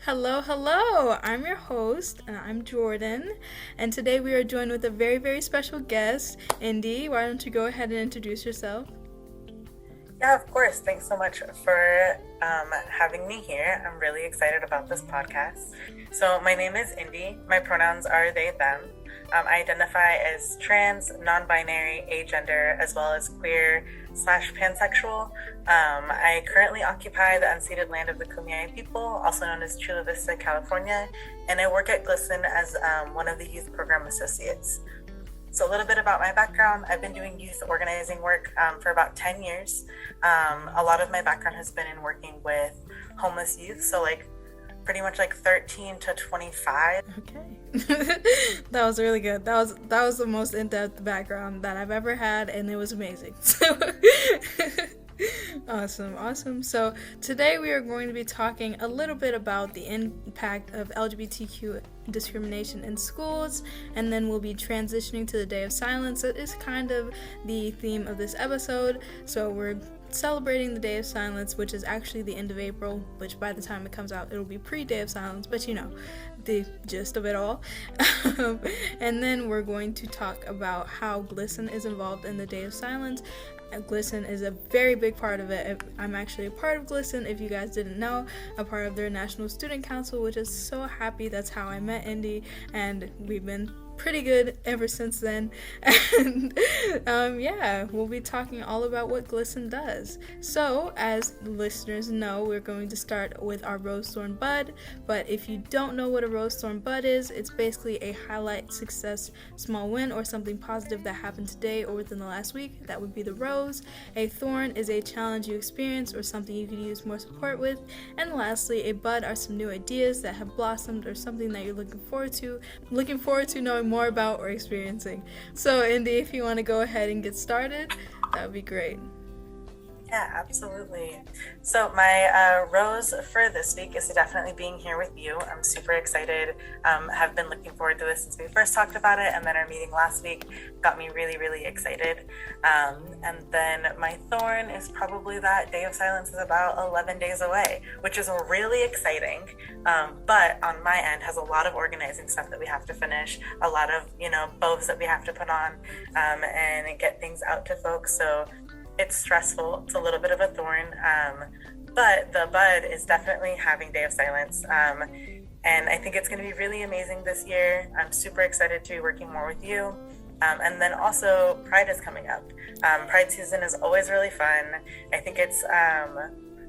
Hello, hello. I'm your host, and I'm Jordyn. And today we are joined with a very, very special guest, Indy. Why don't you go ahead and introduce yourself? Yeah, of course. Thanks so much for having me here. I'm really excited about this podcast. So, my name is Indy. My pronouns are they, them. I identify as trans, non binary, agender, as well as queer / pansexual. I currently occupy the unceded land of the Kumeyaay people, also known as Chula Vista, California, and I work at GLSEN as one of the youth program associates. So a little bit about my background. I've been doing youth organizing work for about 10 years. A lot of my background has been in working with homeless youth, so pretty much 13 to 25. Okay. That was really good. That was the most in-depth background that I've ever had, and it was amazing. So Awesome. So today we are going to be talking a little bit about the impact of LGBTQ discrimination in schools, and then we'll be transitioning to the Day of Silence. That is kind of the theme of this episode. So we're celebrating the Day of Silence, which is actually the end of April, which by the time it comes out, it'll be pre-Day of Silence, but you know, the gist of it all. And then we're going to talk about how GLSEN is involved in the Day of Silence. GLSEN is a very big part of it. I'm actually a part of GLSEN, if you guys didn't know, a part of their National Student Council, which is so happy. That's how I met Indy, and we've been pretty good ever since then. And we'll be talking all about what GLSEN does. So as listeners know, we're going to start with our Rose Thorn Bud, but if you don't know what a Rose Thorn Bud is, it's basically a highlight, success, small win, or something positive that happened today or within the last week. That would be the rose. A thorn is a challenge you experience or something you could use more support with. And lastly, a bud are some new ideas that have blossomed or something that you're looking forward to knowing more about or experiencing. So Indy, if you want to go ahead and get started, that would be great. Yeah, absolutely. So my rose for this week is definitely being here with you. I'm super excited. Have been looking forward to this since we first talked about it, and then our meeting last week got me really, really excited. And then my thorn is probably that Day of Silence is about 11 days away, which is really exciting. But on my end has a lot of organizing stuff that we have to finish, a lot of, bows that we have to put on and get things out to folks. So it's stressful. It's a little bit of a thorn, but the bud is definitely having Day of Silence. And I think it's going to be really amazing this year. I'm super excited to be working more with you. And then also Pride is coming up. Pride season is always really fun. I think it's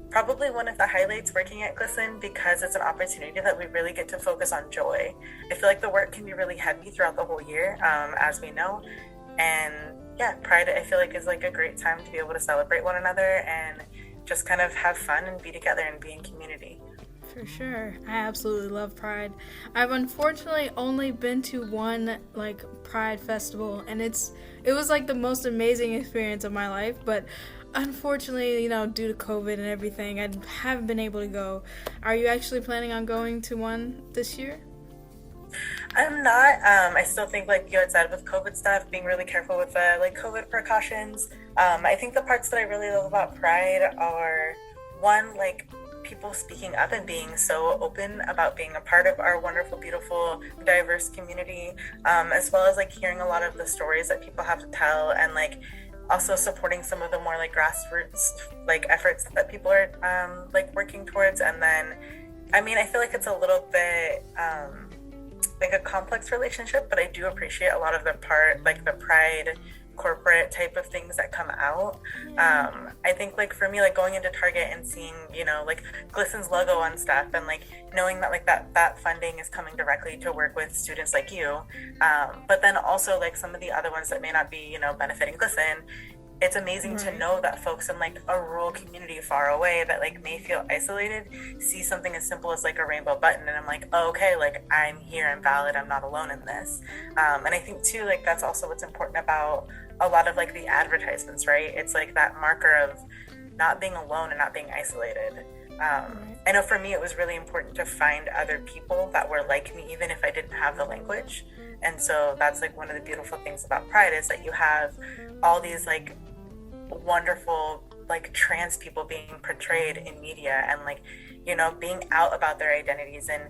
probably one of the highlights working at GLSEN because it's an opportunity that we really get to focus on joy. I feel like the work can be really heavy throughout the whole year, as we know. And yeah, Pride, I feel like, is a great time to be able to celebrate one another and just kind of have fun and be together and be in community. For sure. I absolutely love Pride. I've unfortunately only been to one Pride festival, and it was the most amazing experience of my life, but unfortunately, due to COVID and everything, I haven't been able to go. Are you actually planning on going to one this year? I'm not. I still think, you had said, with COVID stuff, being really careful with the COVID precautions. I think the parts that I really love about Pride are, one, people speaking up and being so open about being a part of our wonderful, beautiful, diverse community, as well as hearing a lot of the stories that people have to tell, and also supporting some of the more grassroots efforts that people are working towards. And then, I feel like it's a little bit a complex relationship, but I do appreciate a lot of the Pride corporate type of things that come out. I think for me, going into Target and seeing GLSEN's logo on stuff, and knowing that that funding is coming directly to work with students like you, but then also some of the other ones that may not be benefiting GLSEN. It's amazing to know that folks in a rural community far away that may feel isolated see something as simple as a rainbow button, and I'm oh, okay, I'm here, I'm valid, I'm not alone in this. And I think too that's also what's important about a lot of the advertisements, right? It's that marker of not being alone and not being isolated. I know for me it was really important to find other people that were like me, even if I didn't have the language. And so that's one of the beautiful things about Pride is that you have all these wonderful trans people being portrayed in media, and being out about their identities, and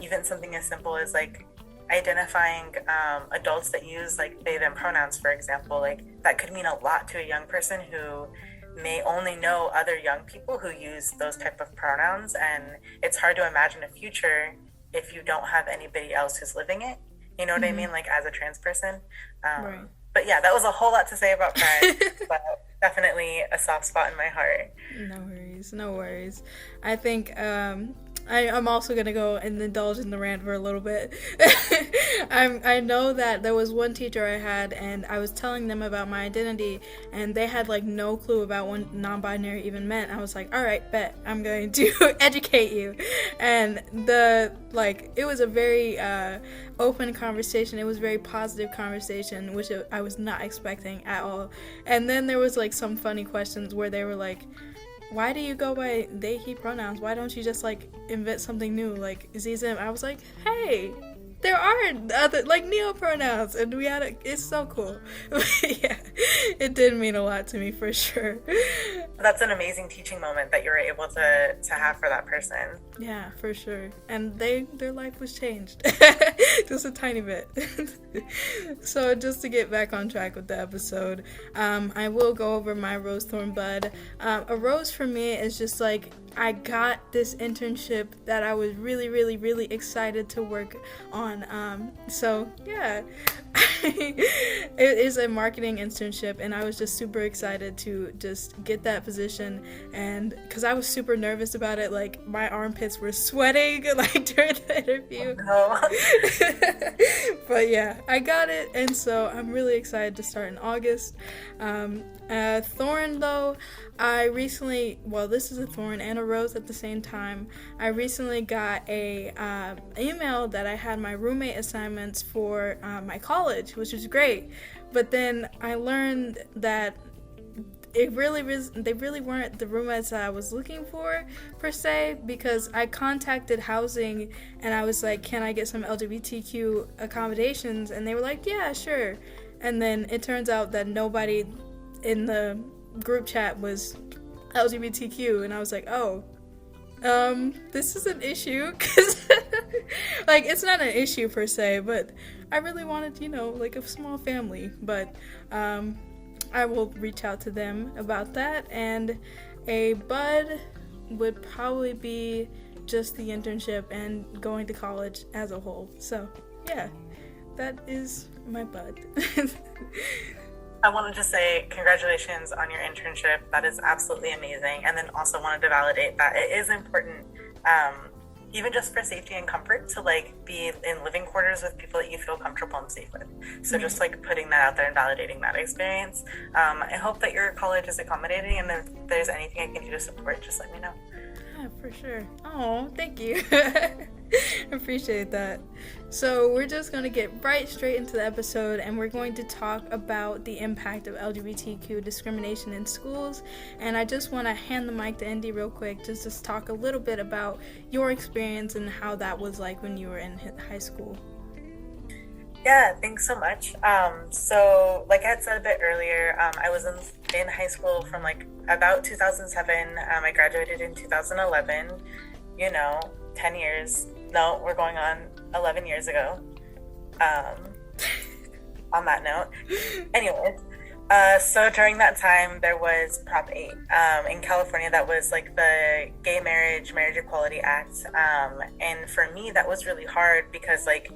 even something as simple as like identifying adults that use like they them pronouns, for example. Like that could mean a lot to a young person who may only know other young people who use those type of pronouns, and it's hard to imagine a future if you don't have anybody else who's living it. You know what I mean? Like as a trans person. Right. But yeah, that was a whole lot to say about pride, but definitely a soft spot in my heart. No worries. I think I'm also gonna go and indulge in the rant for a little bit. I know that there was one teacher I had, and I was telling them about my identity, and they had like no clue about what non-binary even meant. I was like, all right, bet, I'm going to educate you. And it was a very open conversation. It was a very positive conversation, which I was not expecting at all. And then there was like some funny questions where they were like, why do you go by they, he pronouns? Why don't you just like invent something new, like Z, them? I was like, hey, there are other like neo pronouns, and it's so cool. Yeah, it did mean a lot to me for sure. That's an amazing teaching moment that you were able to have for that person. Yeah, for sure. And their life was changed. Just a tiny bit. So just to get back on track with the episode, I will go over my rose thorn bud. A rose for me is just like, I got this internship that I was really, really, really excited to work on. So yeah, it is a marketing internship, and I was just super excited to just get that position. And because I was super nervous about it, like my armpits were sweating like during the interview. But yeah, I got it, and so I'm really excited to start in August. Thorn though, I recently, this is a thorn and a rose at the same time. I recently got a email that I had my roommate assignments for my college, which was great. But then I learned that they really weren't the roommates that I was looking for per se, because I contacted housing and I was like, can I get some LGBTQ accommodations? And they were like, yeah, sure. And then it turns out that nobody in the group chat was LGBTQ, and I was like, oh, this is an issue, because like it's not an issue per se, but I really wanted, like a small family. But I will reach out to them about that. And a bud would probably be just the internship and going to college as a whole. So yeah, that is my bud. I wanted to say congratulations on your internship. That is absolutely amazing. And then also wanted to validate that it is important, even just for safety and comfort, to like be in living quarters with people that you feel comfortable and safe with. So just like putting that out there and validating that experience. I hope that your college is accommodating, and if there's anything I can do to support, just let me know. Yeah, for sure. Oh, thank you. Appreciate that. So we're just going to get right straight into the episode, and we're going to talk about the impact of LGBTQ discrimination in schools. And I just want to hand the mic to Indy real quick, just to talk a little bit about your experience and how that was like when you were in high school. Yeah, thanks so much. So like I had said a bit earlier, I was in high school from like about 2007. I graduated in 2011, 10 years. No, we're going on 11 years ago. On that note. Anyways, so during that time, there was Prop 8 in California. That was like the Gay Marriage Equality Act. And for me, that was really hard because like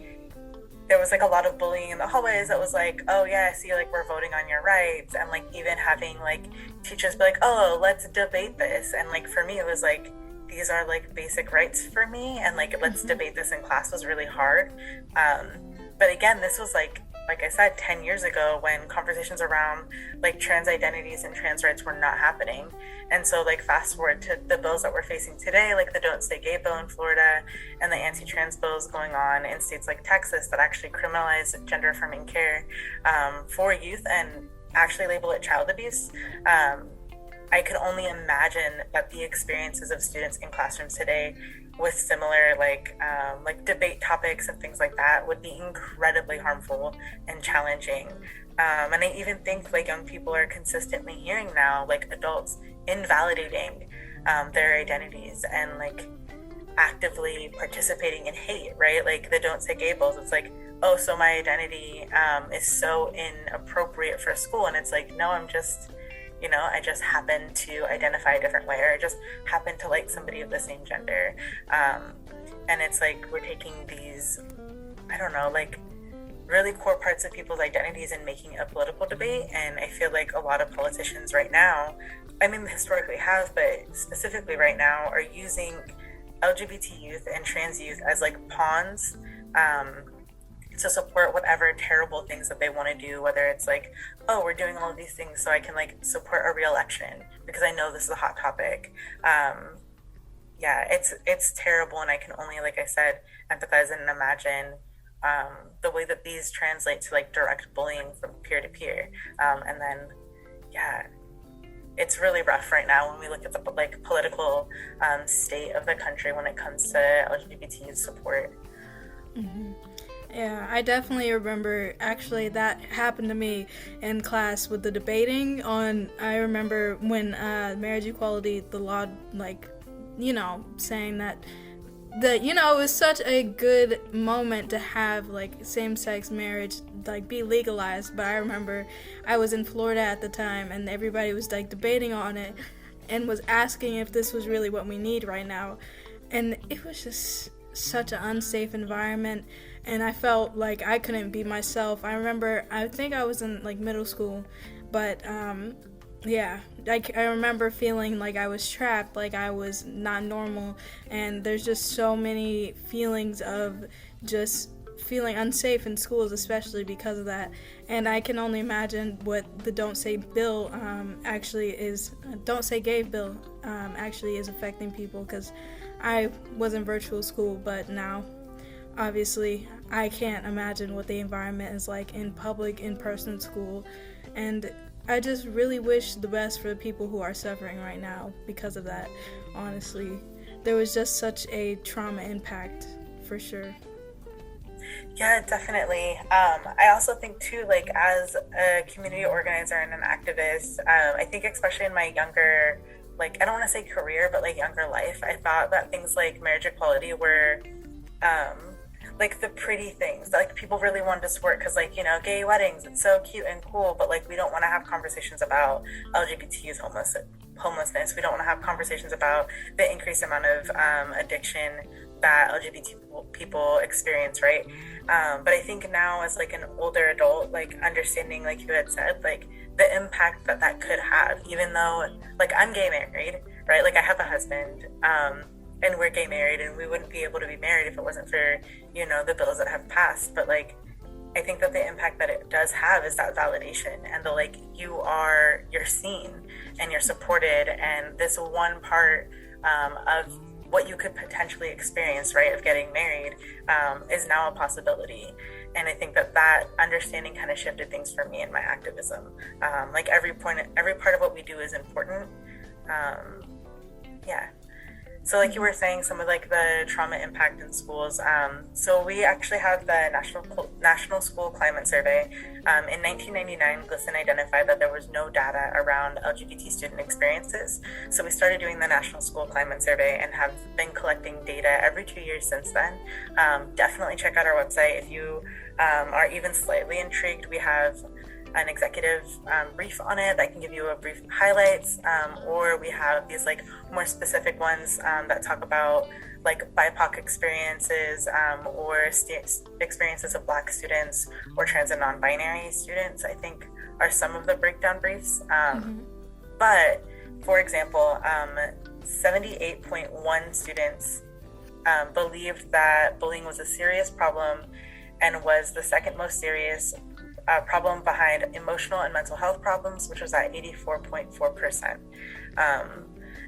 there was like a lot of bullying in the hallways. That was like, oh yeah, I see, like we're voting on your rights. And like even having like teachers be like, oh, let's debate this. And like for me, it was like, these are like basic rights for me, and like let's debate this in class was really hard. But again, this was like I said, 10 years ago, when conversations around like trans identities and trans rights were not happening. And so like fast forward to the bills that we're facing today, like the Don't Say Gay bill in Florida and the anti-trans bills going on in states like Texas that actually criminalize gender affirming care for youth and actually label it child abuse. I could only imagine that the experiences of students in classrooms today with similar like debate topics and things like that would be incredibly harmful and challenging. And I even think like young people are consistently hearing now like adults invalidating their identities and like actively participating in hate, right? Like the Don't Say Gay bills, it's like, oh, so my identity is so inappropriate for school. And it's like, no, I'm just, I just happen to identify a different way, or I just happen to like somebody of the same gender. And it's like, we're taking these, I don't know, like really core parts of people's identities and making a political debate. And I feel like a lot of politicians right now, I mean, historically have, but specifically right now, are using LGBT youth and trans youth as like pawns to support whatever terrible things that they want to do, whether it's like, oh, we're doing all of these things so I can like support a re-election because I know this is a hot topic. Yeah, it's terrible, and I can only, like I said, empathize and imagine the way that these translate to like direct bullying from peer to peer. And then, yeah, it's really rough right now when we look at the like political state of the country when it comes to LGBT support. Mm-hmm. Yeah, I definitely remember, actually, that happened to me in class with the debating on, I remember when marriage equality, the law, like, saying that, it was such a good moment to have, like, same-sex marriage, like, be legalized. But I remember I was in Florida at the time, and everybody was, like, debating on it and was asking if this was really what we need right now. And it was just such an unsafe environment, and I felt like I couldn't be myself. I remember, I think I was in, like, middle school, but, yeah, I remember feeling like I was trapped, like I was not normal, and there's just so many feelings of just feeling unsafe in schools, especially because of that. And I can only imagine what the Don't Say bill Don't Say Gay bill actually is affecting people, because I was in virtual school, but now obviously I can't imagine what the environment is like in public, in-person school. And I just really wish the best for the people who are suffering right now because of that. Honestly, there was just such a trauma impact, for sure. Yeah, definitely. I also think too, like as a community organizer and an activist, I think especially in my younger, like, I don't want to say career, but like younger life, I thought that things like marriage equality were like the pretty things that like people really wanted to support, because like, gay weddings, it's so cute and cool, but like we don't want to have conversations about LGBTQ's homelessness. We don't want to have conversations about the increased amount of addiction that LGBT people experience, right? But I think now as like an older adult, like understanding, like you had said, like the impact that could have, even though like I'm gay married, right? Like I have a husband, and we're gay married, and we wouldn't be able to be married if it wasn't for, the bills that have passed. But like, I think that the impact that it does have is that validation and the like, you're seen and you're supported, and this one part of what you could potentially experience, right, of getting married is now a possibility. And I think that understanding kind of shifted things for me in my activism. Like every part of what we do is important. Yeah. So like you were saying, some of like the trauma impact in schools. So we actually have the National School Climate Survey. In 1999, GLSEN identified that there was no data around LGBT student experiences. So we started doing the National School Climate Survey and have been collecting data every 2 years since then. Definitely check out our website if you are even slightly intrigued. We have an executive brief on it that can give you a brief highlights, or we have these like more specific ones that talk about like BIPOC experiences, or experiences of Black students or trans and non-binary students, I think are some of the breakdown briefs. But for example, 78.1 students believed that bullying was a serious problem and was the second most serious problem behind emotional and mental health problems, which was at 84.4%.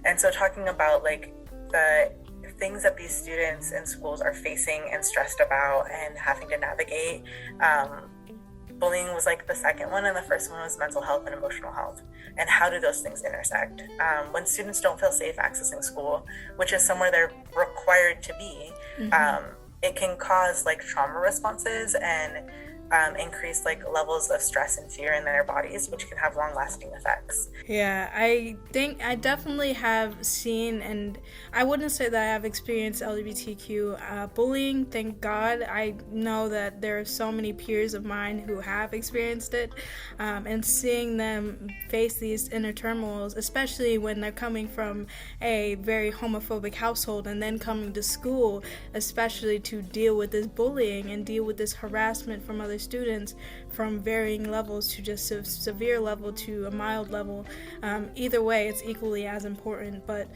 And so talking about like the things that these students in schools are facing and stressed about and having to navigate, bullying was like the second one, and the first one was mental health and emotional health. And how do those things intersect? When students don't feel safe accessing school, which is somewhere they're required to be, it can cause like trauma responses and increased like levels of stress and fear in their bodies, which can have long-lasting effects. Yeah, I think I definitely have seen, and I wouldn't say that I have experienced LGBTQ bullying. Thank God. I know that there are so many peers of mine who have experienced it, and seeing them face these inner turmoils, especially when they're coming from a very homophobic household and then coming to school, especially to deal with this bullying and deal with this harassment from other students from varying levels to just a severe level to a mild level. Either way, it's equally as important, but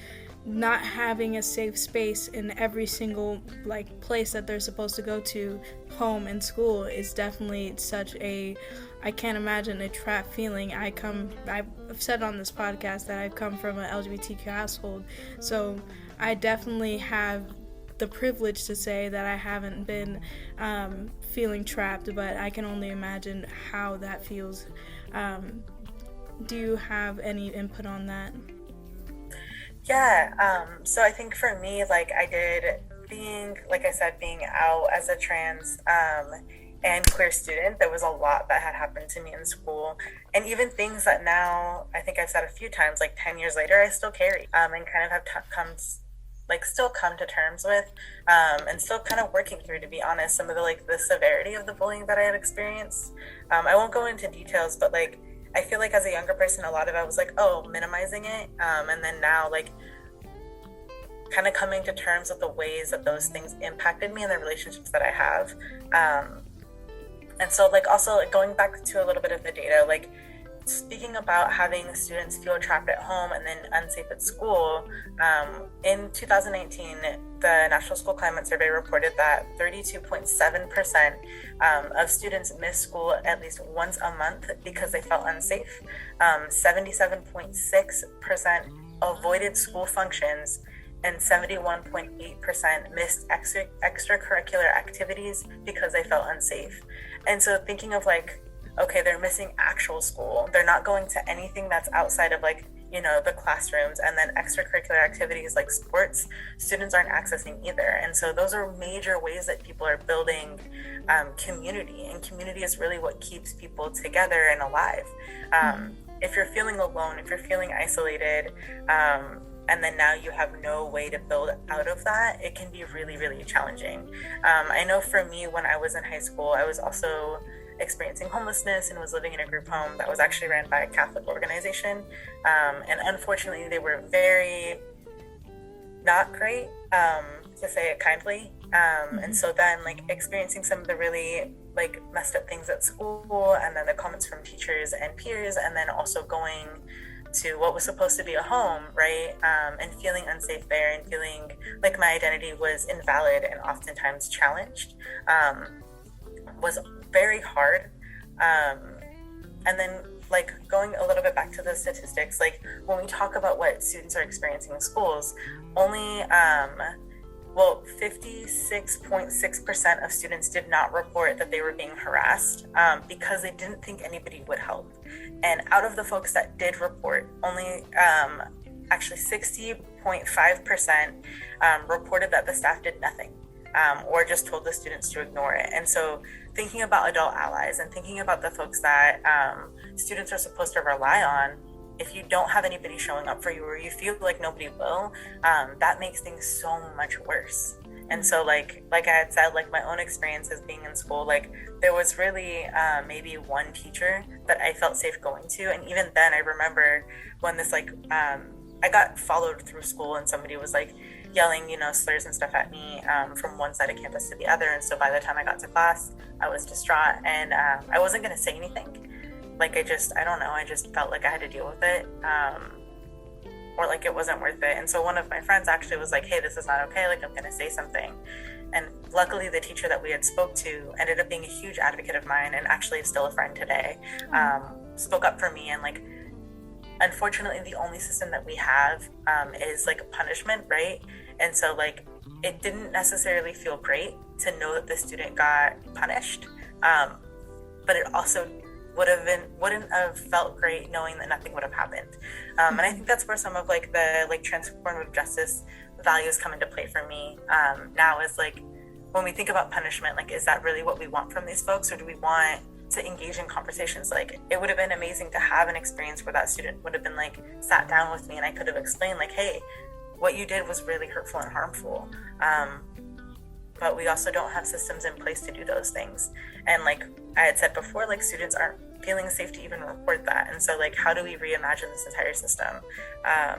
not having a safe space in every single place that they're supposed to go to, home and school, is definitely such a, I can't imagine, a trapped feeling. I've said on this podcast that I've come from an LGBTQ household, so I definitely have the privilege to say that I haven't been feeling trapped, but I can only imagine how that feels. Do you have any input on that? Yeah, so I think for me, being out as a trans and queer student, there was a lot that had happened to me in school, and even things that now, I think I've said a few times, 10 years later, I still carry, and kind of have still come to terms with, and still kind of working through, to be honest, some of the severity of the bullying that I had experienced. I won't go into details, but I feel like as a younger person, a lot of it was minimizing it, and then now kind of coming to terms with the ways that those things impacted me and the relationships that I have. And so also going back to a little bit of the data, speaking about having students feel trapped at home and then unsafe at school, in 2019, the National School Climate Survey reported that 32.7% of students missed school at least once a month because they felt unsafe. 77.6% avoided school functions, and 71.8% missed extracurricular activities because they felt unsafe. And so thinking of okay, they're missing actual school. They're not going to anything that's outside of the classrooms, and then extracurricular activities like sports, students aren't accessing either. And so those are major ways that people are building community, and community is really what keeps people together and alive. If you're feeling alone, if you're feeling isolated, and then now you have no way to build out of that, it can be really, really challenging. I know for me, when I was in high school, I was also experiencing homelessness and was living in a group home that was actually ran by a Catholic organization. And unfortunately, they were very not great, to say it kindly. And so then experiencing some of the really messed up things at school, and then the comments from teachers and peers, and then also going to what was supposed to be a home, right? And feeling unsafe there, and feeling like my identity was invalid and oftentimes challenged, was very hard. And then going a little bit back to the statistics, when we talk about what students are experiencing in schools, only 56.6% of students did not report that they were being harassed, because they didn't think anybody would help. And out of the folks that did report, only actually 60.5% reported that the staff did nothing, or just told the students to ignore it. And so thinking about adult allies and thinking about the folks that students are supposed to rely on, if you don't have anybody showing up for you, or you feel like nobody will, that makes things so much worse. And so like I had said, my own experiences being in school, there was really maybe one teacher that I felt safe going to. And even then, I remember when this I got followed through school, and somebody was yelling, slurs and stuff at me from one side of campus to the other. And so by the time I got to class, I was distraught, and I wasn't going to say anything. I don't know, I just felt like I had to deal with it, or it wasn't worth it. And so one of my friends actually was like, hey, this is not okay, I'm going to say something. And luckily the teacher that we had spoke to ended up being a huge advocate of mine, and actually is still a friend today, spoke up for me. And unfortunately, the only system that we have is punishment, right? And so it didn't necessarily feel great to know that the student got punished, but it also wouldn't have felt great knowing that nothing would have happened. And I think that's where some of the transformative justice values come into play for me now, is when we think about punishment, like, is that really what we want from these folks, or do we want to engage in conversations? Like, it would have been amazing to have an experience where that student would have been like sat down with me and I could have explained like, hey, what you did was really hurtful and harmful. But we also don't have systems in place to do those things. And like I had said before, like, students aren't feeling safe to even report that. And so like, how do we reimagine this entire system?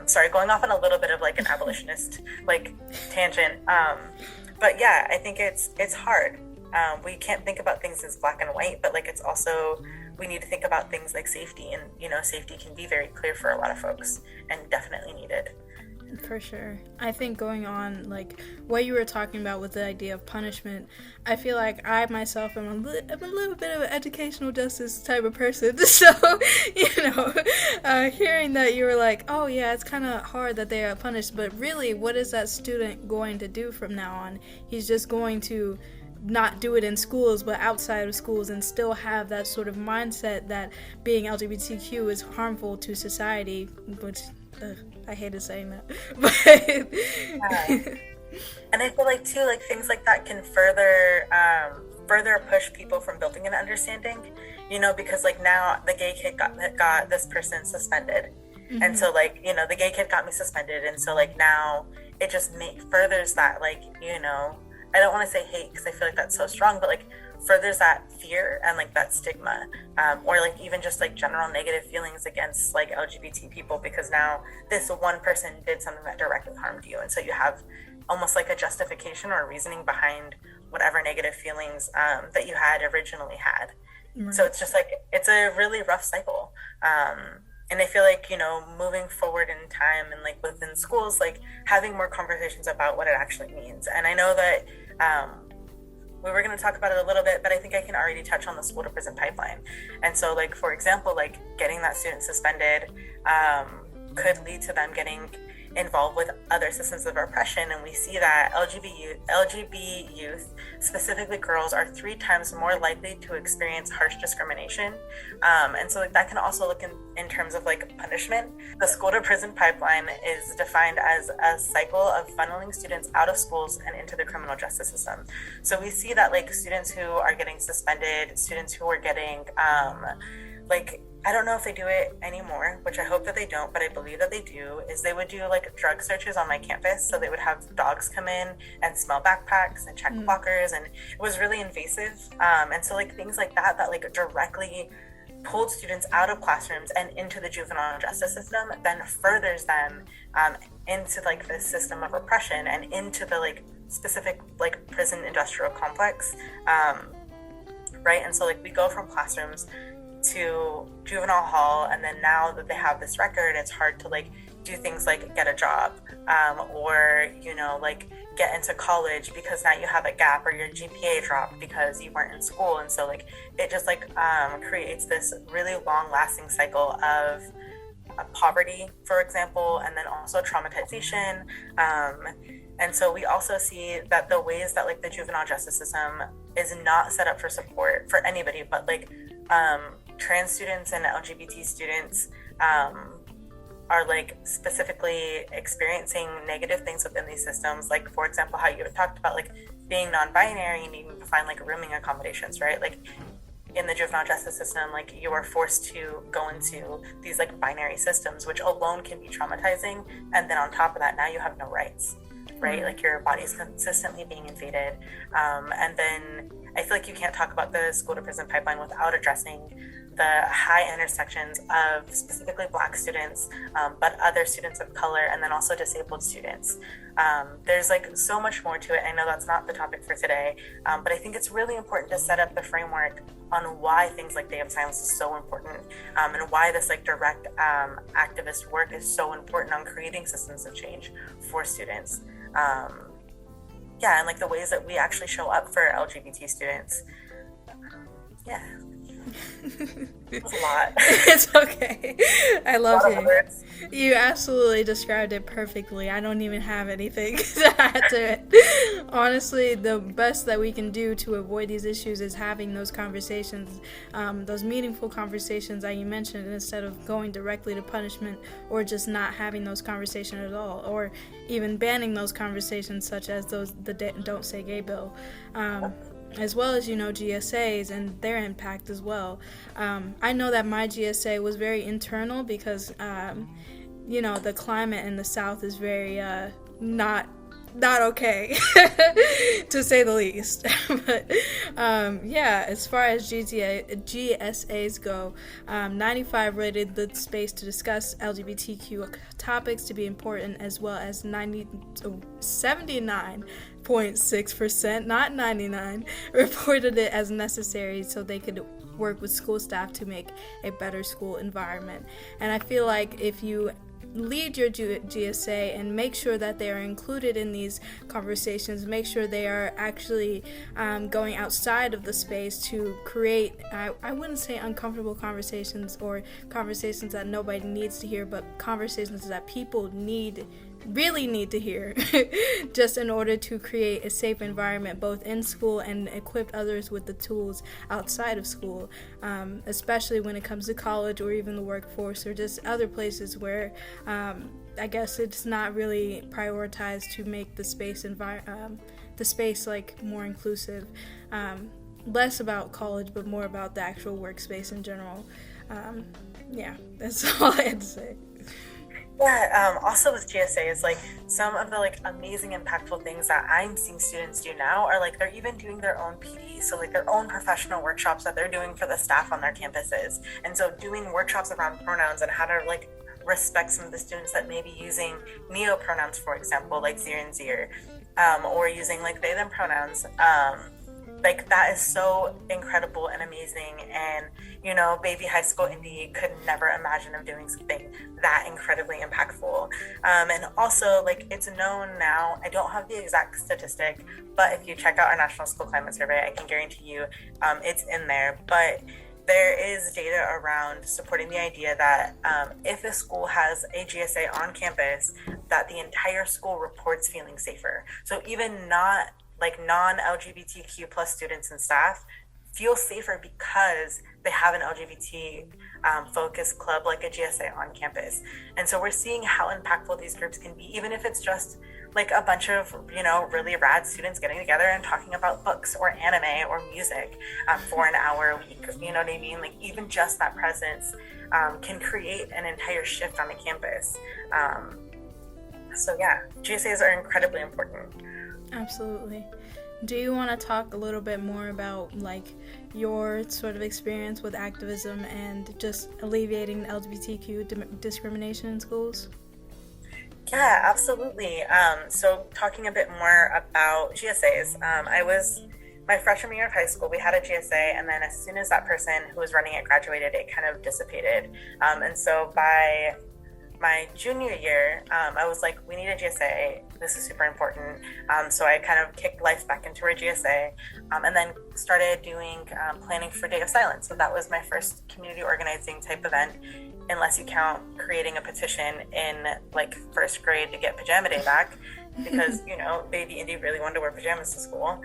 Sorry, going off on a little bit of like an abolitionist like tangent. But yeah, I think it's hard. We can't think about things as black and white, but like, it's also, we need to think about things like safety, and safety can be very clear for a lot of folks and definitely needed. For sure. I think going on, like, what you were talking about with the idea of punishment, I feel like I myself am a little bit of an educational justice type of person. So, hearing that you were like, oh yeah, it's kind of hard that they are punished, but really, what is that student going to do from now on? He's just going to not do it in schools, but outside of schools, and still have that sort of mindset that being LGBTQ is harmful to society, which I hated saying that. And I feel like too, like, things like that can further push people from building an understanding, because like now the gay kid got this person suspended. Mm-hmm. And so like, the gay kid got me suspended, and so like now it just furthers that, like, I don't want to say hate because I feel like that's so strong, but like furthers that fear and like that stigma, or like even just like general negative feelings against like LGBT people, because now this one person did something that directly harmed you, and so you have almost like a justification or reasoning behind whatever negative feelings that you had originally had. Right. So it's just like, it's a really rough cycle. And I feel like, moving forward in time and like within schools, like having more conversations about what it actually means. And I know that we were going to talk about it a little bit, but I think I can already touch on the school to prison pipeline. And so like, for example, like getting that student suspended could lead to them getting involved with other systems of oppression. And we see that LGBT youth, specifically girls, are 3 times more likely to experience harsh discrimination. And so like that can also look in terms of like punishment. The school to prison pipeline is defined as a cycle of funneling students out of schools and into the criminal justice system. So we see that like students who are getting suspended, students who are getting like, I don't know if they do it anymore, which I hope that they don't, but I believe that they do, is they would do like drug searches on my campus. So they would have dogs come in and smell backpacks and check lockers, and it was really invasive. And so like things like that like directly pulled students out of classrooms and into the juvenile justice system, then furthers them into like this system of oppression and into the like specific like prison industrial complex, right? And so like we go from classrooms to juvenile hall, and then now that they have this record, it's hard to like do things like get a job, or like get into college, because now you have a gap or your GPA dropped because you weren't in school. And so like it just like creates this really long lasting cycle of poverty, for example, and then also traumatization. And so we also see that the ways that like the juvenile justice system is not set up for support for anybody, but like trans students and LGBT students are like specifically experiencing negative things within these systems. Like, for example, how you had talked about like being non-binary and needing to find like rooming accommodations, right? Like in the juvenile justice system, like you are forced to go into these like binary systems, which alone can be traumatizing. And then on top of that, now you have no rights, right? Like your body is consistently being invaded. And then I feel like you can't talk about the school to prison pipeline without addressing the high intersections of specifically Black students, but other students of color, and then also disabled students. There's like so much more to it. I know that's not the topic for today, but I think it's really important to set up the framework on why things like Day of Silence is so important, and why this like direct activist work is so important on creating systems of change for students. And like the ways that we actually show up for LGBT students. It's a lot. It's okay. I love A lot of words. you absolutely described it perfectly. I don't even have anything to add to it. Honestly, the best that we can do to avoid these issues is having those conversations, those meaningful conversations that you mentioned, instead of going directly to punishment or just not having those conversations at all, or even banning those conversations, such as the Don't Say Gay bill. As well as, GSAs and their impact as well. I know that my GSA was very internal because, the climate in the South is very not okay, to say the least. But as far as GSAs go, 95 rated the space to discuss LGBTQ topics to be important, as well as 79.6%, not 99, reported it as necessary so they could work with school staff to make a better school environment. And I feel like if you lead your GSA and make sure that they are included in these conversations, make sure they are actually going outside of the space to create, I wouldn't say uncomfortable conversations or conversations that nobody needs to hear, but conversations that people really need to hear just in order to create a safe environment both in school and equip others with the tools outside of school, especially when it comes to college or even the workforce or just other places where I guess it's not really prioritized to make the space like more inclusive, less about college but more about the actual workspace in general. That's all I had to say. Yeah, also with GSAs, like some of the like amazing impactful things that I'm seeing students do now are like they're even doing their own PD, so like their own professional workshops that they're doing for the staff on their campuses. And so doing workshops around pronouns and how to like respect some of the students that may be using neo pronouns, for example, like zir and zir, or using like they them pronouns. Like that is so incredible and amazing, and baby high school Indy could never imagine of doing something that incredibly impactful. And also, like, it's known now, I don't have the exact statistic, but if you check out our National School Climate Survey, I can guarantee you it's in there. But there is data around supporting the idea that if a school has a GSA on campus, that the entire school reports feeling safer. So even non-LGBTQ plus students and staff feel safer because they have an LGBT focused club like a GSA on campus. And so we're seeing how impactful these groups can be, even if it's just like a bunch of, really rad students getting together and talking about books or anime or music for an hour a week. You know what I mean? Like even just that presence can create an entire shift on the campus. So yeah, GSAs are incredibly important. Absolutely. Do you want to talk a little bit more about like your sort of experience with activism and just alleviating LGBTQ discrimination in schools? Yeah, absolutely. So talking a bit more about GSAs, my freshman year of high school, we had a GSA, and then as soon as that person who was running it graduated, it kind of dissipated. And so by my junior year, I was like, we need a GSA. This is super important. So I kind of kicked life back into our GSA, and then started doing planning for Day of Silence. So that was my first community organizing type event, unless you count creating a petition in like first grade to get pajama day back, because baby Indy really wanted to wear pajamas to school.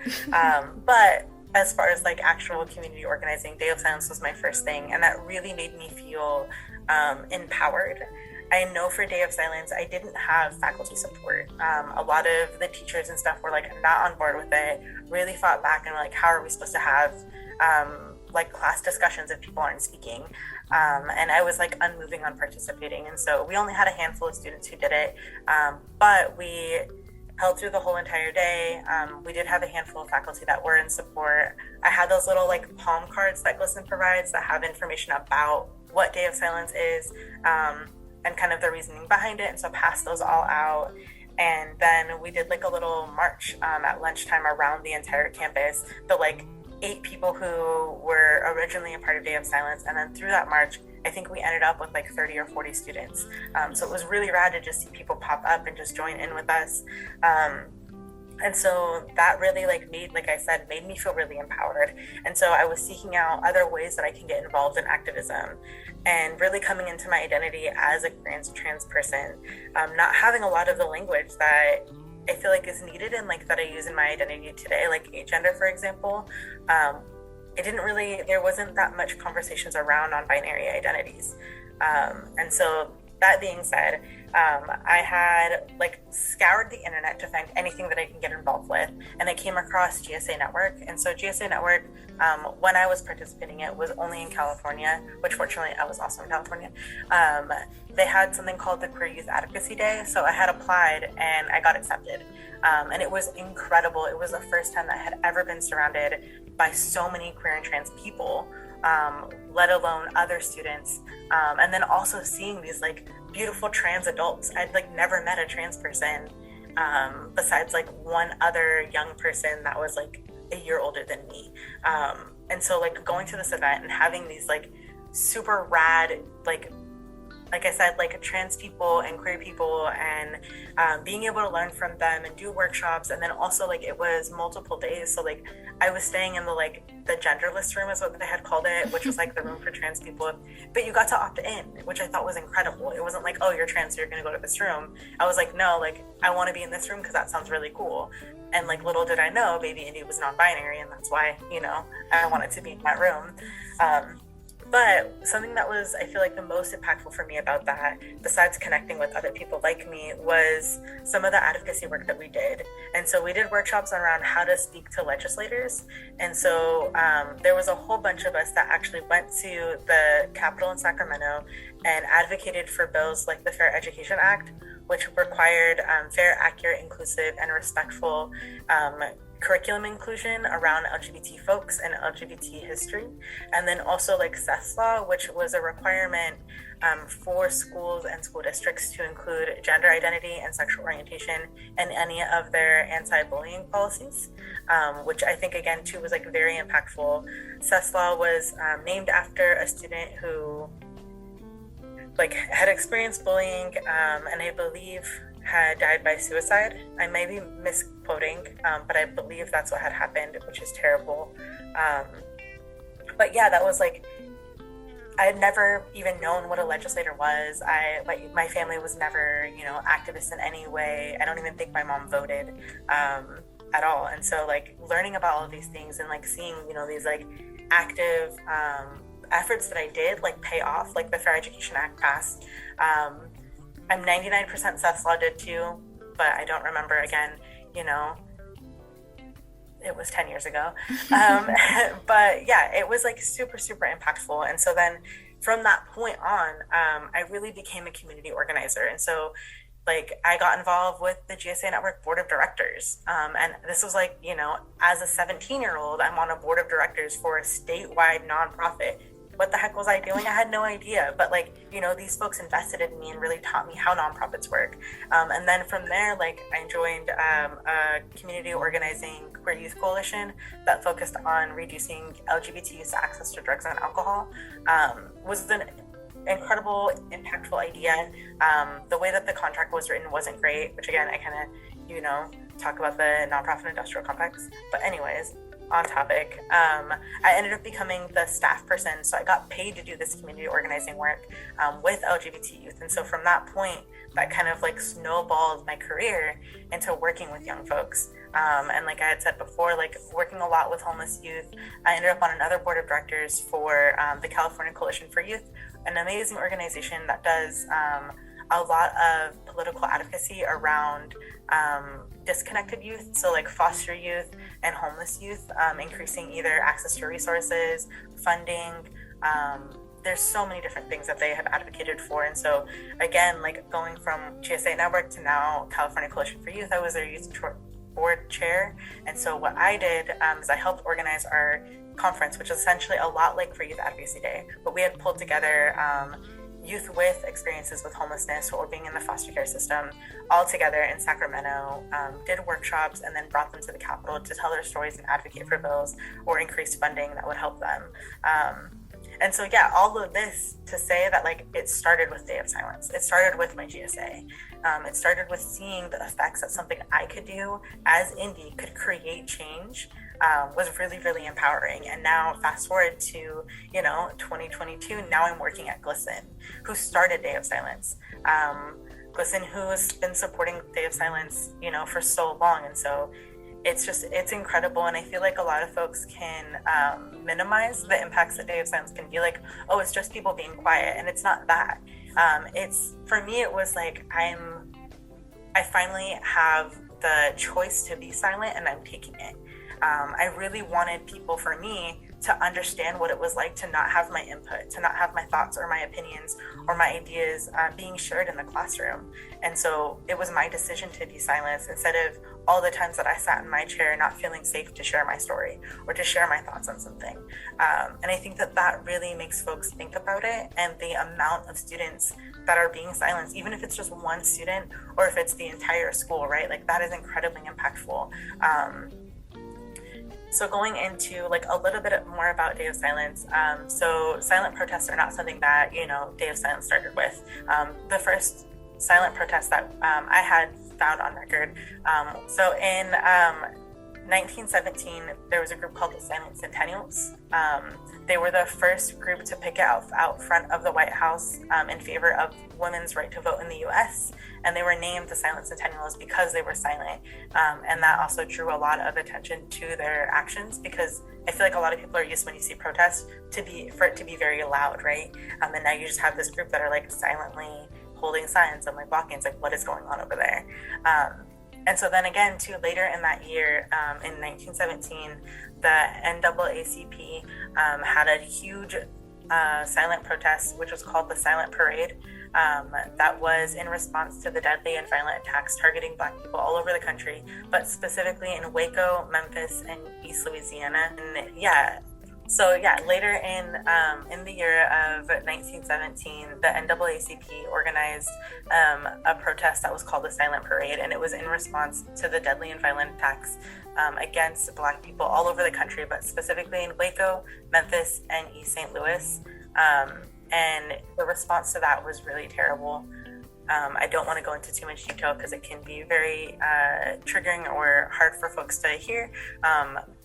But as far as like actual community organizing, Day of Silence was my first thing, and that really made me feel empowered. I know for Day of Silence, I didn't have faculty support. A lot of the teachers and stuff were like not on board with it, really fought back and like, how are we supposed to have like class discussions if people aren't speaking? And I was like unmoving on participating. And so we only had a handful of students who did it, but we held through the whole entire day. We did have a handful of faculty that were in support. I had those little like palm cards that GLSEN provides that have information about what Day of Silence is, and kind of the reasoning behind it. And so passed those all out. And then we did like a little march at lunchtime around the entire campus. The like 8 people who were originally a part of Day of Silence. And then through that march, I think we ended up with like 30 or 40 students. So it was really rad to just see people pop up and just join in with us. And so that really like I said, made me feel really empowered. And so I was seeking out other ways that I can get involved in activism and really coming into my identity as a trans person, not having a lot of the language that I feel like is needed and like that I use in my identity today, like gender, for example. There wasn't that much conversations around non-binary identities. And so that being said, I had like scoured the internet to find anything that I can get involved with, and I came across GSA Network. And so GSA Network, when I was participating, it was only in California, which fortunately I was also in California. They had something called the Queer Youth Advocacy Day, so I had applied and I got accepted, and it was incredible. It was the first time that I had ever been surrounded by so many queer and trans people, let alone other students, and then also seeing these like beautiful trans adults. I'd like never met a trans person besides like one other young person that was like a year older than me, and so like going to this event and having these like super rad like I said, like trans people and queer people, and being able to learn from them and do workshops. And then also like it was multiple days, so like I was staying in the genderless room is what they had called it, which was like the room for trans people, but you got to opt in, which I thought was incredible. It wasn't like, oh, you're trans, so you're gonna go to this room. I was like, no, like I want to be in this room because that sounds really cool. And like little did I know, baby Indy was non-binary, and that's why, you know, I wanted to be in that room. But something that was, I feel like, the most impactful for me about that, besides connecting with other people like me, was some of the advocacy work that we did. And so we did workshops around how to speak to legislators. And so there was a whole bunch of us that actually went to the Capitol in Sacramento and advocated for bills like the Fair Education Act, which required fair, accurate, inclusive, and respectful curriculum inclusion around LGBT folks and LGBT history. And then also like Seth's Law, which was a requirement for schools and school districts to include gender identity and sexual orientation in any of their anti-bullying policies, which I think again too was like very impactful. Seth's Law was named after a student who like had experienced bullying, and I believe had died by suicide. I may be misquoting, but I believe that's what had happened, which is terrible. But yeah, that was like, I had never even known what a legislator was. My family was never, you know, activist in any way. I don't even think my mom voted at all. And so like learning about all of these things and like seeing, you know, these like active efforts that I did like pay off, like the Fair Education Act passed. I'm 99% Seth's Law did too, but I don't remember, again, you know, it was 10 years ago. But yeah, it was like super, super impactful. And so then from that point on, I really became a community organizer. And so like I got involved with the GSA Network Board of Directors. And this was like, you know, as a 17-year-old, I'm on a board of directors for a statewide nonprofit. What the heck was I doing? I had no idea. But like, you know, these folks invested in me and really taught me how nonprofits work. And then from there, like I joined a community organizing queer youth coalition that focused on reducing LGBT youth access to drugs and alcohol. Was an incredible, impactful idea. The way that the contract was written wasn't great, which again, I kind of, you know, talk about the nonprofit industrial complex. But anyways, on topic, I ended up becoming the staff person, so I got paid to do this community organizing work with LGBT youth. And so from that point, that kind of like snowballed my career into working with young folks. And like I had said before, like working a lot with homeless youth. I ended up on another board of directors for the California Coalition for Youth, an amazing organization that does a lot of political advocacy around disconnected youth, so like foster youth and homeless youth, increasing either access to resources, funding. There's so many different things that they have advocated for. And so again, like going from GSA Network to now California Coalition for Youth, I was their youth board chair. And so what I did is I helped organize our conference, which is essentially a lot like for Youth Advocacy Day, but we had pulled together youth with experiences with homelessness or being in the foster care system all together in Sacramento, did workshops, and then brought them to the Capitol to tell their stories and advocate for bills or increased funding that would help them. And so, yeah, all of this to say that, like, it started with Day of Silence. It started with my GSA. It started with seeing the effects that something I could do as Indy could create change, was really, really empowering. And now fast forward to, 2022, now I'm working at GLSEN, who started Day of Silence. GLSEN, who has been supporting Day of Silence, for so long. And so it's incredible. And I feel like a lot of folks can minimize the impacts that Day of Silence can be like, oh, it's just people being quiet. And it's not that. For me, it was like, I finally have the choice to be silent, and I'm taking it. I really wanted people, for me, to understand what it was like to not have my input, to not have my thoughts or my opinions or my ideas being shared in the classroom. And so it was my decision to be silenced instead of all the times that I sat in my chair not feeling safe to share my story or to share my thoughts on something. And I think that really makes folks think about it, and the amount of students that are being silenced, even if it's just one student or if it's the entire school, right? Like, that is incredibly impactful. So going into like a little bit more about Day of Silence. So silent protests are not something that, Day of Silence started with. The first silent protest that I had found on record. So in 1917, there was a group called the Silent Centennials. They were the first group to picket out front of the White House in favor of women's right to vote in the U.S. And they were named the Silent Centennials because they were silent. And that also drew a lot of attention to their actions, because I feel like a lot of people are used, when you see protests, for it to be very loud, right? And now you just have this group that are like silently holding signs and like walking. It's like, what is going on over there? And so then again, too, later in that year, in 1917, the NAACP had a huge silent protest, which was called the Silent Parade. That was in response to the deadly and violent attacks targeting Black people all over the country, but specifically in Waco, Memphis, and East Louisiana. And later in the year of 1917, the NAACP organized a protest that was called the Silent Parade, and it was in response to the deadly and violent attacks against Black people all over the country, but specifically in Waco, Memphis, and East St. Louis. And the response to that was really terrible. I don't want to go into too much detail because it can be very triggering or hard for folks to hear.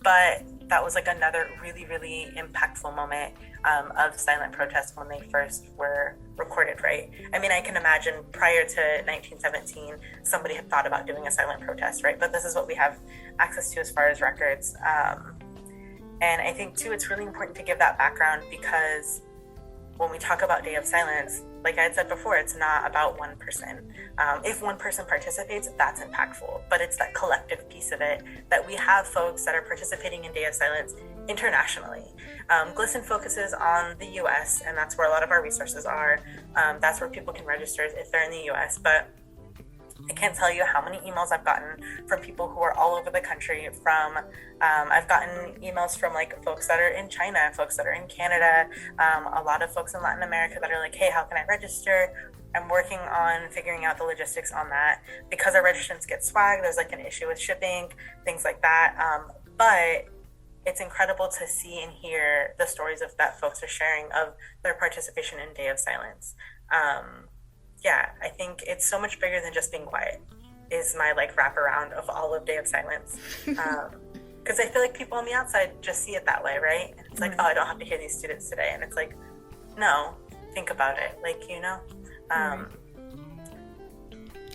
But that was like another really, really impactful moment of silent protests when they first were recorded, right? I mean, I can imagine prior to 1917, somebody had thought about doing a silent protest, right? But this is what we have access to as far as records. And I think, too, it's really important to give that background, because when we talk about Day of Silence, like I had said before, it's not about one person. If one person participates, that's impactful, but it's that collective piece of it that we have folks that are participating in Day of Silence internationally. GLSEN focuses on the US, and that's where a lot of our resources are. That's where people can register if they're in the US, but I can't tell you how many emails I've gotten from people who are all over the country. I've gotten emails from like folks that are in China, folks that are in Canada, a lot of folks in Latin America that are like, hey, how can I register? I'm working on figuring out the logistics on that. Because our registrants get swag, there's like an issue with shipping, things like that. But it's incredible to see and hear the stories that folks are sharing of their participation in Day of Silence. I think it's so much bigger than just being quiet, is my like wraparound of all of Day of Silence. Because I feel like people on the outside just see it that way, right? And it's like, oh, I don't have to hear these students today. And it's like, no, think about it. Like,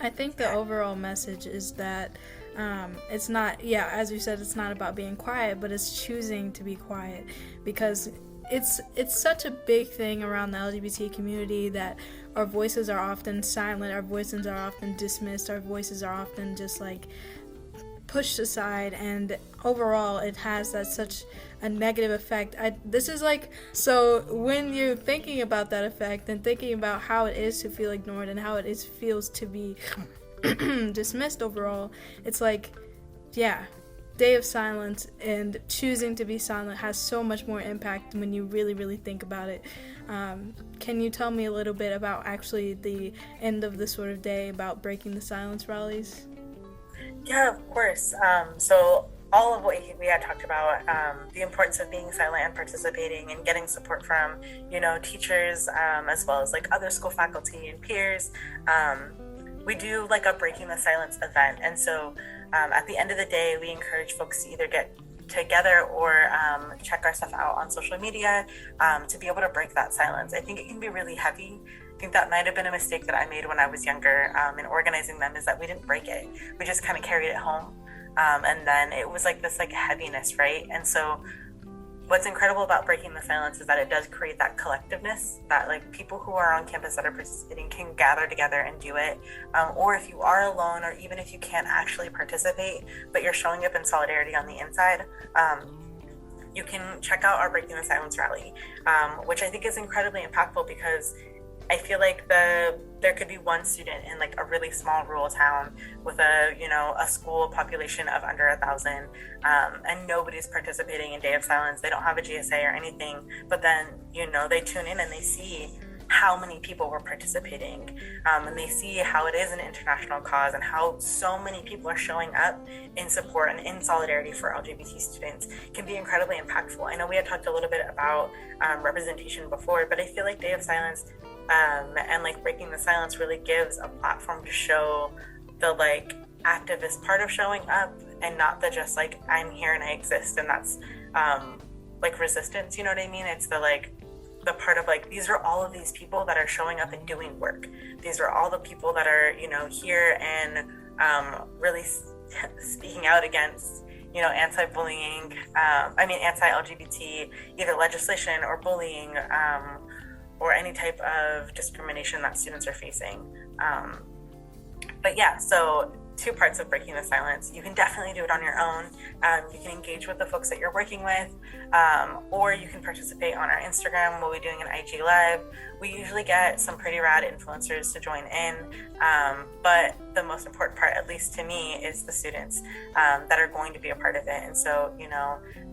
I think the overall message is that it's not, as you said, it's not about being quiet, but it's choosing to be quiet, because it's such a big thing around the LGBT community that our voices are often silent, our voices are often dismissed, our voices are often just like pushed aside, and overall it has such a negative effect. This is like, so when you're thinking about that effect and thinking about how it is to feel ignored and how it feels to be dismissed overall, it's like, Day of Silence and choosing to be silent has so much more impact when you really, really think about it. Can you tell me a little bit about actually the end of the sort of day, about breaking the silence rallies? Yeah, of course. So all of what we had talked about, the importance of being silent and participating and getting support from, teachers, as well as like other school faculty and peers. We do like a Breaking the Silence event. And so at the end of the day, we encourage folks to either get together or check our stuff out on social media to be able to break that silence. I think it can be really heavy. I think that might have been a mistake that I made when I was younger in organizing them, is that we didn't break it. We just kind of carried it home. And then it was like this like heaviness, right? And so what's incredible about Breaking the Silence is that it does create that collectiveness, that like people who are on campus that are participating can gather together and do it. Or if you are alone, or even if you can't actually participate, but you're showing up in solidarity on the inside, you can check out our Breaking the Silence rally, which I think is incredibly impactful, because I feel like there could be one student in like a really small rural town with a school population of under 1,000, and nobody's participating in Day of Silence. They don't have a GSA or anything, but then they tune in and they see how many people were participating, and they see how it is an international cause and how so many people are showing up in support and in solidarity for LGBT students. Can be incredibly impactful. I know we had talked a little bit about representation before, but I feel like Day of Silence and like Breaking the Silence really gives a platform to show the like activist part of showing up, and not the just like I'm here and I exist and that's like resistance, you know what I mean? It's the like the part of like, these are all of these people that are showing up and doing work. These are all the people that are here and really speaking out against anti-bullying, anti-LGBT either legislation or bullying, or any type of discrimination that students are facing. But yeah, so 2 parts of Breaking the Silence. You can definitely do it on your own. You can engage with the folks that you're working with, or you can participate on our Instagram. We'll be doing an IG Live. We usually get some pretty rad influencers to join in, but the most important part, at least to me, is the students that are going to be a part of it. And so,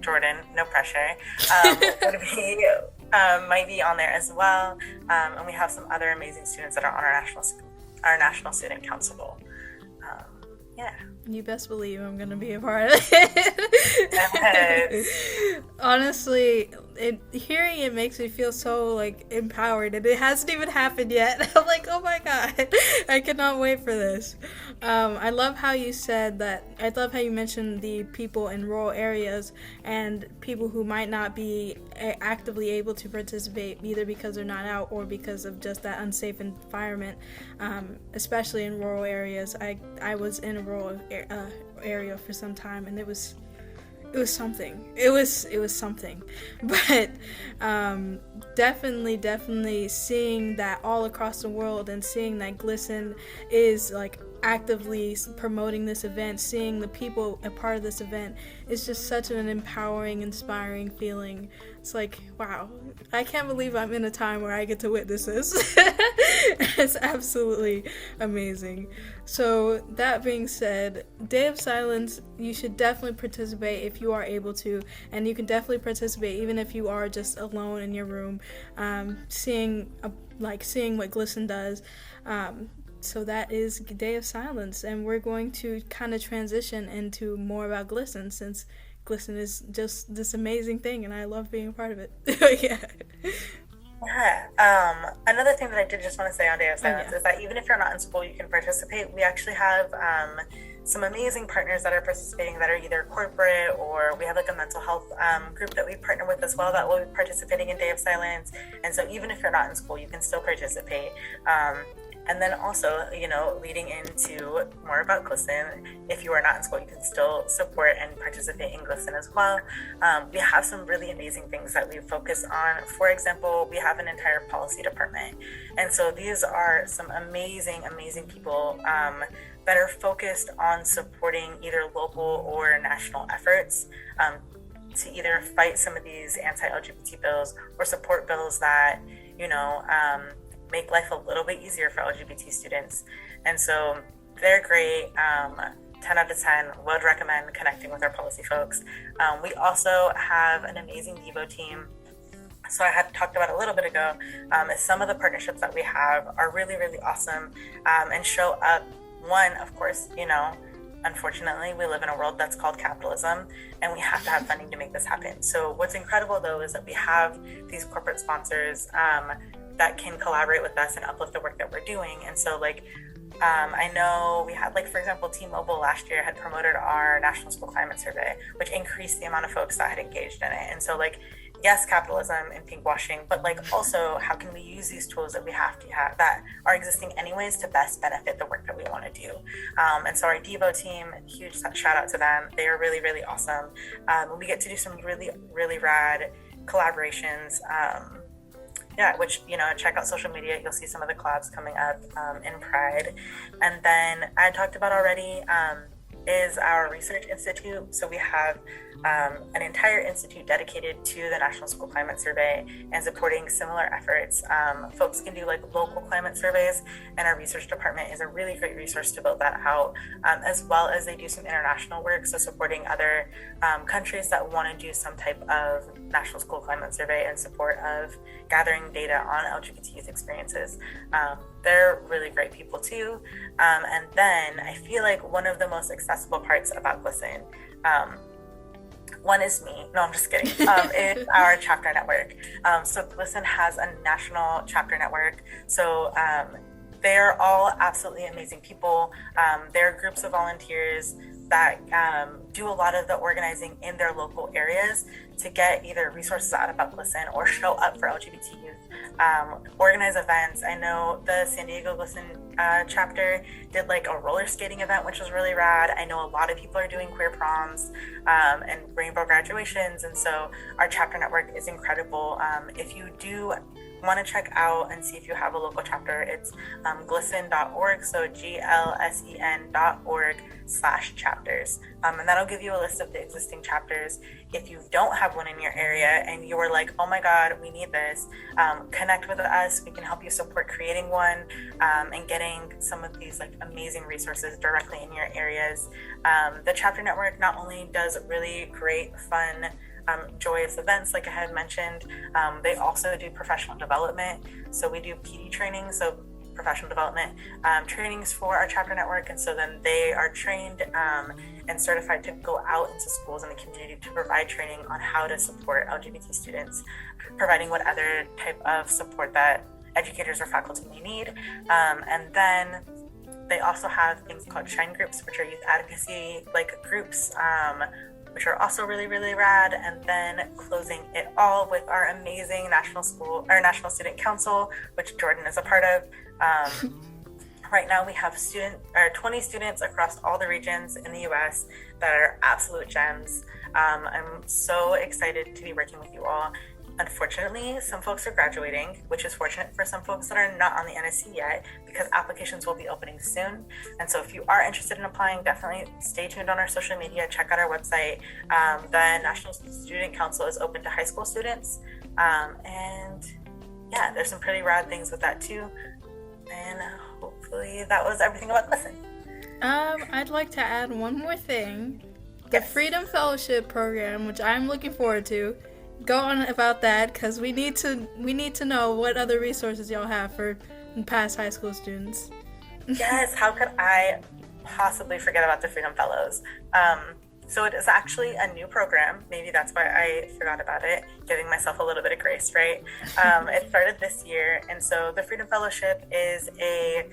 Jordyn, no pressure, might be on there as well. And we have some other amazing students that are on our National Student Council. Yeah. You best believe I'm gonna be a part of it. Honestly, hearing it makes me feel so like empowered, and it hasn't even happened yet. I'm like, oh my god, I cannot wait for this. I love how you said that. I love how you mentioned the people in rural areas and people who might not be actively able to participate, either because they're not out or because of just that unsafe environment, especially in rural areas. I was in a rural area for some time, and it was something. It was something. But definitely seeing that all across the world, and seeing that GLSEN is like actively promoting this event, seeing the people a part of this event, is just such an empowering, inspiring feeling. It's like, wow, I can't believe I'm in a time where I get to witness this. It's absolutely amazing. So that being said, Day of Silence, you should definitely participate if you are able to, and you can definitely participate even if you are just alone in your room, seeing what GLSEN does. So that is Day of Silence, and we're going to kind of transition into more about GLSEN, since GLSEN is just this amazing thing, and I love being a part of it. Yeah. Another thing that I did just want to say on Day of Silence is that even if you're not in school, you can participate. We actually have some amazing partners that are participating that are either corporate, or we have like a mental health group that we partner with as well that will be participating in Day of Silence. And so even if you're not in school, you can still participate. And then also, leading into more about GLSEN, if you are not in school, you can still support and participate in GLSEN as well. We have some really amazing things that we focus on. For example, we have an entire policy department. And so these are some amazing, amazing people that are focused on supporting either local or national efforts to either fight some of these anti-LGBT bills or support bills that, make life a little bit easier for LGBT students. And so they're great. 10 out of 10, would recommend connecting with our policy folks. We also have an amazing Devo team. So I had talked about a little bit ago, some of the partnerships that we have are really, really awesome, and show up, one, of course, unfortunately, we live in a world that's called capitalism, and we have to have funding to make this happen. So what's incredible, though, is that we have these corporate sponsors that can collaborate with us and uplift the work that we're doing. And so, like, I know we had, like, for example, T-Mobile last year had promoted our National School Climate Survey, which increased the amount of folks that had engaged in it. And so, like, yes, capitalism and pinkwashing, but, like, also how can we use these tools that we have to have that are existing anyways to best benefit the work that we want to do. And so our Devo team, huge shout out to them. They are really, really awesome. We get to do some really, really rad collaborations. Which, check out social media. You'll see some of the collabs coming up in Pride. And then I talked about already is our research institute. So we have an entire institute dedicated to the National School Climate Survey and supporting similar efforts. Folks can do, like, local climate surveys, and our research department is a really great resource to build that out, as well as they do some international work, so supporting other countries that want to do some type of National School Climate Survey in support of gathering data on LGBT youth experiences. They're really great people too. And then I feel like one of the most accessible parts about GLSEN, one is me. No, I'm just kidding. Is our chapter network. So GLSEN has a national chapter network. So they're all absolutely amazing people. They're groups of volunteers that do a lot of the organizing in their local areas to get either resources out about GLSEN or show up for LGBT youth, organize events. I know the San Diego GLSEN chapter did, like, a roller skating event, which was really rad. I know a lot of people are doing queer proms and rainbow graduations, and so our chapter network is incredible. If you do want to check out and see if you have a local chapter, it's glsen.org, so glsen.org/chapters, and that'll give you a list of the existing chapters. If you don't have one in your area and you're like, oh my god, we need this, connect with us. We can help you support creating one and getting some of these, like, amazing resources directly in your areas. The chapter network not only does really great, fun, joyous events, like I had mentioned, they also do professional development. So we do PD training, so professional development trainings for our chapter network, and so then they are trained and certified to go out into schools in the community to provide training on how to support LGBT students, providing what other type of support that educators or faculty may need. And then they also have things called shine groups, which are youth advocacy, like, groups, which are also really, really rad. And then closing it all with our amazing National Student Council, which Jordyn is a part of. Right now we have 20 students across all the regions in the U.S. that are absolute gems. I'm so excited to be working with you all. Unfortunately, some folks are graduating, which is fortunate for some folks that are not on the NSC yet, because applications will be opening soon. And so if you are interested in applying, definitely stay tuned on our social media, check out our website. The National Student Council is open to high school students. And yeah, there's some pretty rad things with that too. And hopefully that was everything about GLSEN. I'd like to add one more thing. The Freedom Fellowship program, which I'm looking forward to. Go on about that, because we need to know what other resources y'all have for past high school students. Yes, how could I possibly forget about the Freedom Fellows? So it is actually a new program. Maybe that's why I forgot about it, giving myself a little bit of grace, right? It started this year, and so the Freedom Fellowship is a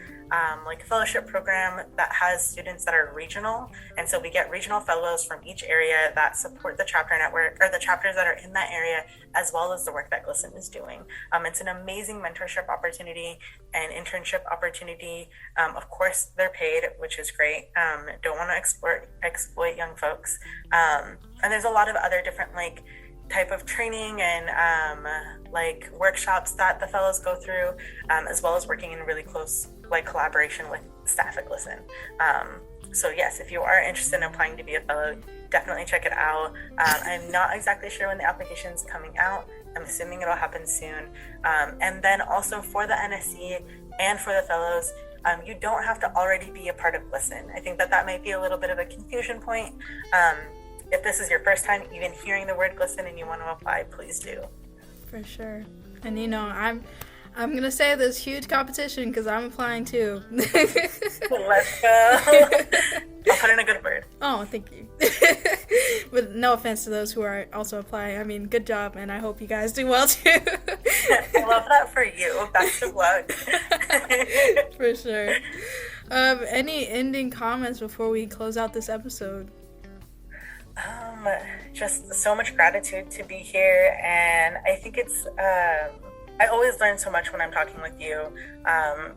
fellowship program that has students that are regional, and so we get regional fellows from each area that support the chapter network, or the chapters that are in that area, as well as the work that GLSEN is doing. It's an amazing mentorship opportunity and internship opportunity. Of course, they're paid, which is great. Don't want to exploit young folks. And there's a lot of other different type of training and workshops that the fellows go through, as well as working in really close collaboration with staff at GLSEN. So yes, if you are interested in applying to be a fellow, definitely check it out. I'm not exactly sure when the application is coming out. I'm assuming it'll happen soon. And then also for the NSC and for the fellows, you don't have to already be a part of GLSEN. I think that might be a little bit of a confusion point. If this is your first time even hearing the word GLSEN and you want to apply, please do. For sure. And I'm gonna say there's huge competition because I'm applying too. Let's go. I'll put in a good word. Oh, thank you. But no offense to those who are also applying. I mean, good job, and I hope you guys do well too. I love that for you. Best of luck. For sure. Any ending comments before we close out this episode? Just so much gratitude to be here, and I think it's I always learn so much when I'm talking with you,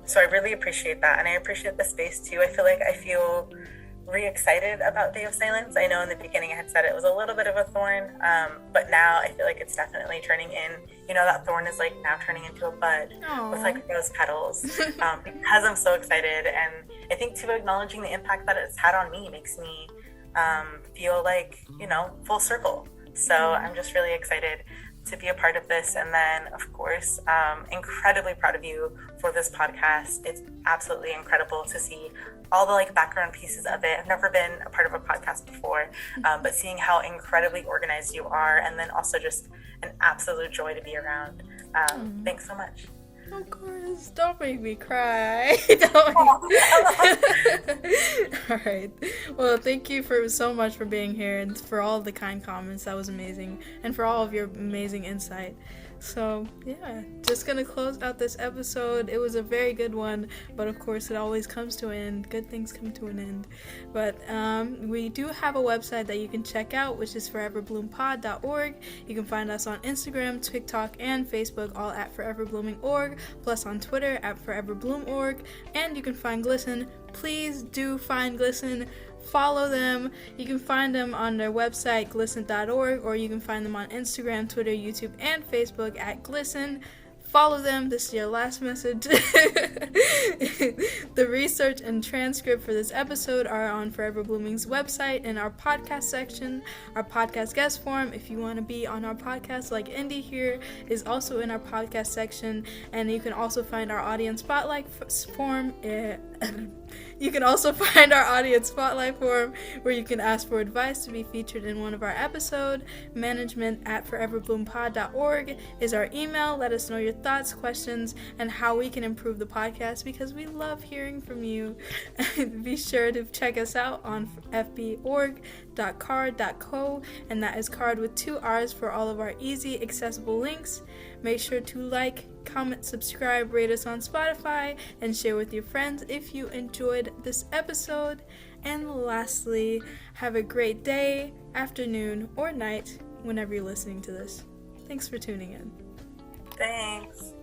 so I really appreciate that, and I appreciate the space too. I feel re-excited about Day of Silence. I know in the beginning I had said it was a little bit of a thorn, but now I feel like it's definitely turning in, that thorn is like now turning into a bud. Aww. With like rose petals, because I'm so excited, and I think too acknowledging the impact that it's had on me makes me feel like, full circle. So I'm just really excited to be a part of this. And then, of course, incredibly proud of you for this podcast. It's absolutely incredible to see all the background pieces of it. I've never been a part of a podcast before, but seeing how incredibly organized you are, and then also just an absolute joy to be around. Thanks so much. Of course, don't make me cry. All right. Well, thank you so much for being here, and for all the kind comments. That was amazing, and for all of your amazing insight. So yeah, just gonna close out this episode. It was a very good one, but of course it always comes to an end. Good things come to an end. But we do have a website that you can check out, which is foreverbloompod.org. You can find us on Instagram, TikTok, and Facebook, all at foreverblooming.org, plus on Twitter at foreverbloom.org. And you can find GLSEN. Please do find GLSEN. Follow them. You can find them on their website, glisten.org, or you can find them on Instagram, Twitter, YouTube, and Facebook at GLSEN. Follow them. This is your last message. The research and transcript for this episode are on Forever Blooming's website in our podcast section. Our podcast guest form, if you want to be on our podcast like Indy here, is also in our podcast section. And you can also find our audience spotlight form. You can also find our audience spotlight form where you can ask for advice to be featured in one of our episodes. Management at foreverbloompod.org is our email. Let us know your thoughts, questions, and how we can improve the podcast, because we love hearing from you. Be sure to check us out on fborg.card.co, and that is card with 2 R's for all of our easy, accessible links. Make sure to like, comment, subscribe, rate us on Spotify, and share with your friends if you enjoyed this episode. And lastly, have a great day, afternoon, or night whenever you're listening to this. Thanks for tuning in. Thanks.